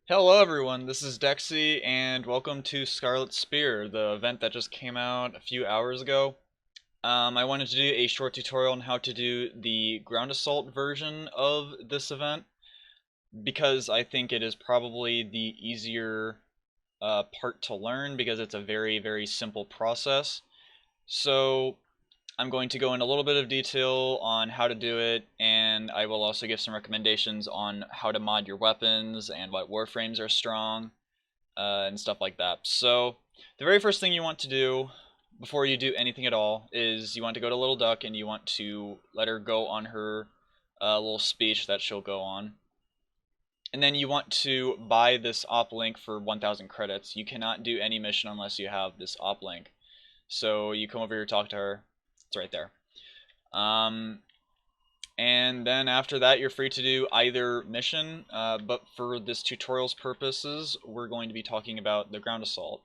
Hello everyone, this is Dexy, and welcome to Scarlet Spear, the event that just came out a few hours ago. I wanted to do a short tutorial on how to do the ground assault version of this event, because I think it is probably the easier part to learn, because it's a very simple process. So I'm going to go in a little bit of detail on how to do it, and I will also give some recommendations on how to mod your weapons and what warframes are strong, and stuff like that. So the very first thing you want to do before you do anything at all is you want to go to Little Duck and you want to let her go on her little speech that she'll go on. And then you want to buy this op link for 1,000 credits. You cannot do any mission unless you have this op link. So you come over here, talk to her. It's right there. And then after that, you're free to do either mission, but for this tutorial's purposes, we're going to be talking about the ground assault.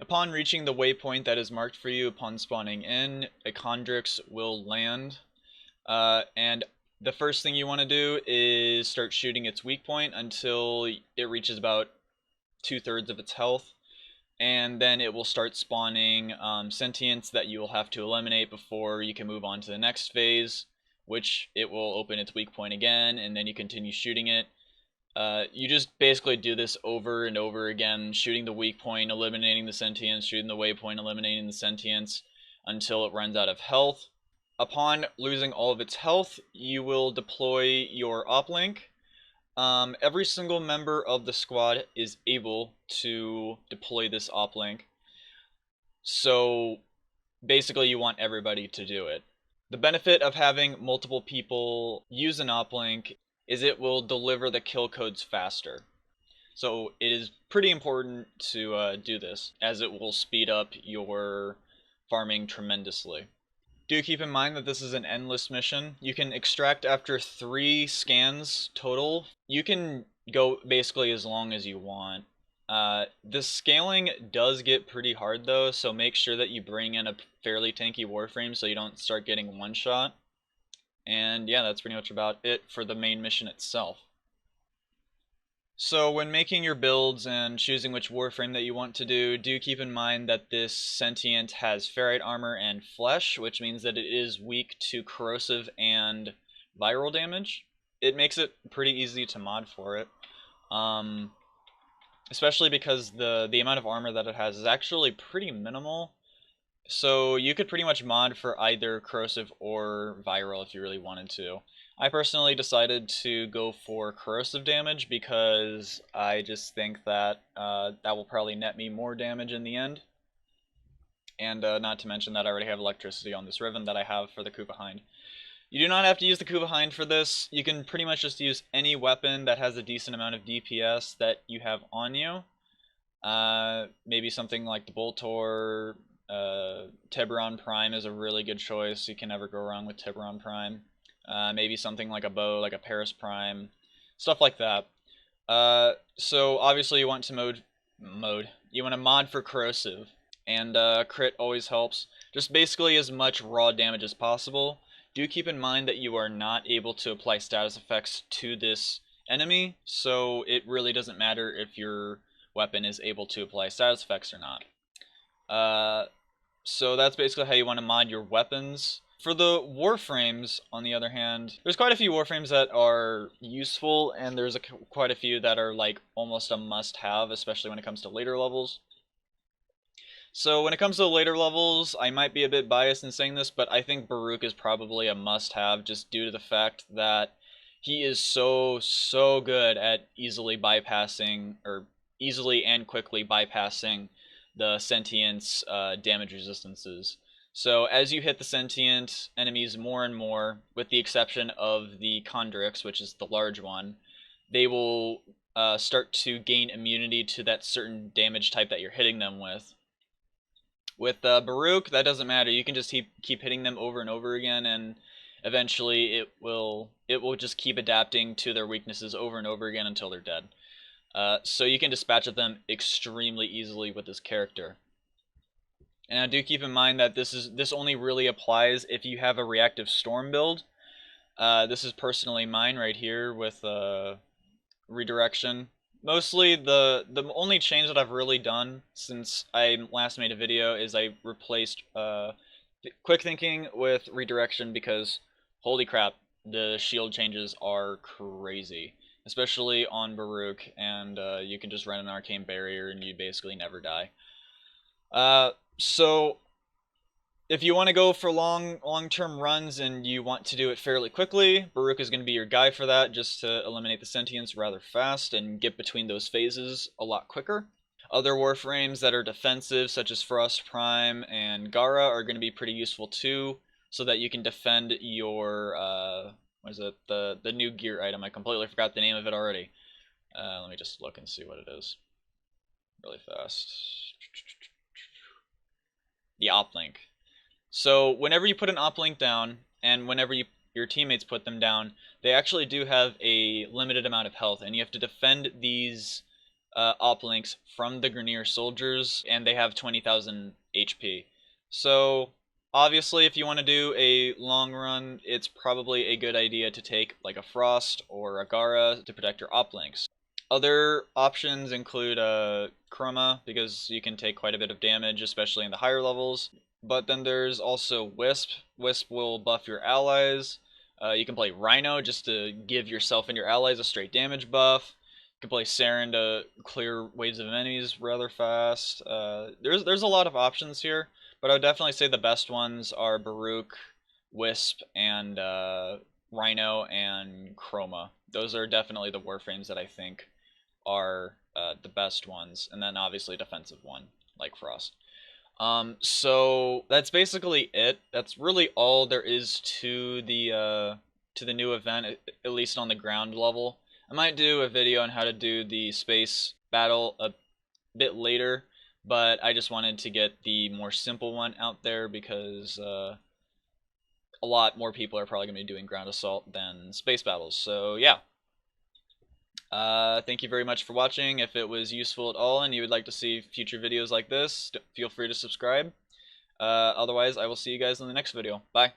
Upon reaching the waypoint that is marked for you upon spawning in, a condrix will land, and the first thing you want to do is start shooting its weak point until it reaches about 2/3 of its health, and then it will start spawning sentients that you will have to eliminate before you can move on to the next phase, which it will open its weak point again, and then you continue shooting it. You just basically do this over and over again, shooting the weak point, eliminating the sentients, shooting the waypoint, eliminating the sentients, until it runs out of health. Upon losing all of its health, you will deploy your uplink. Every single member of the squad is able to deploy this uplink, so basically you want everybody to do it. The benefit of having multiple people use an uplink is it will deliver the kill codes faster. So it is pretty important to do this, as it will speed up your farming tremendously. Do keep in mind that this is an endless mission. You can extract after 3 scans total. You can go basically as long as you want. The scaling does get pretty hard though, so make sure that you bring in a fairly tanky warframe so you don't start getting one shot. And yeah, that's pretty much about it for the main mission itself. So when making your builds and choosing which warframe that you want to do keep in mind that this sentient has ferrite armor and flesh, which means that it is weak to corrosive and viral damage. It makes it pretty easy to mod for it, especially because the amount of armor that it has is actually pretty minimal. So you could pretty much mod for either corrosive or viral if you really wanted to. I personally decided to go for corrosive damage because I just think that that will probably net me more damage in the end. And not to mention that I already have electricity on this ribbon that I have for the coup behind. You do not have to use the coup behind for this. You can pretty much just use any weapon that has a decent amount of DPS that you have on you. Maybe something like the Boltor. Tiburon Prime is a really good choice. You can never go wrong with Tiburon Prime. Maybe something like a bow, like a Paris Prime, stuff like that. So obviously you want to you want to mod for corrosive, and crit always helps. Just basically as much raw damage as possible. Do keep in mind that you are not able to apply status effects to this enemy, so it really doesn't matter if your weapon is able to apply status effects or not. So that's basically how you want to mod your weapons. For the warframes, on the other hand, there's quite a few warframes that are useful, and there's quite a few that are like almost a must-have, especially when it comes to later levels. So when it comes to the later levels, I might be a bit biased in saying this, but I think Baruch is probably a must-have just due to the fact that he is so good at easily and quickly bypassing the sentient's damage resistances. So as you hit the sentient enemies more and more, with the exception of the condrix, which is the large one, they will start to gain immunity to that certain damage type that you're hitting them with. With Baruch, that doesn't matter. You can just keep hitting them over and over again, and eventually it will just keep adapting to their weaknesses over and over again until they're dead. So you can dispatch of them extremely easily with this character. And I do keep in mind that this only really applies if you have a reactive storm build. This is personally mine right here with redirection. Mostly the only change that I've really done since I last made a video is I replaced quick thinking with redirection, because holy crap, the shield changes are crazy, especially on Baruch, and you can just run an arcane barrier and you basically never die. So if you want to go for long-term runs and you want to do it fairly quickly, Baruch is going to be your guy for that, just to eliminate the sentience rather fast and get between those phases a lot quicker. Other Warframes that are defensive, such as Frost Prime and Gara, are going to be pretty useful too, so that you can defend your, what is it, the new gear item. I completely forgot the name of it already. Let me just look and see what it is really fast. The Uplink. So whenever you put an uplink down, and whenever your teammates put them down, they actually do have a limited amount of health, and you have to defend these uplinks from the Grineer soldiers, and they have 20,000 HP. So obviously, if you want to do a long run, it's probably a good idea to take like a Frost or a Gara to protect your uplinks. Other options include Chroma, because you can take quite a bit of damage, especially in the higher levels. But then there's also Wisp. Wisp will buff your allies. You can play Rhino just to give yourself and your allies a straight damage buff. You can play Saren to clear waves of enemies rather fast. There's a lot of options here, but I would definitely say the best ones are Baruch, Wisp, and Rhino and Chroma. Those are definitely the Warframes that I think are the best ones, and then obviously defensive one like Frost. So that's basically it. That's really all there is to the new event, at least on the ground level. I might do a video on how to do the space battle a bit later, but I just wanted to get the more simple one out there, because a lot more people are probably going to be doing ground assault than space battles. So yeah. Thank you very much for watching. If it was useful at all and you would like to see future videos like this, feel free to subscribe. Otherwise, I will see you guys in the next video. Bye.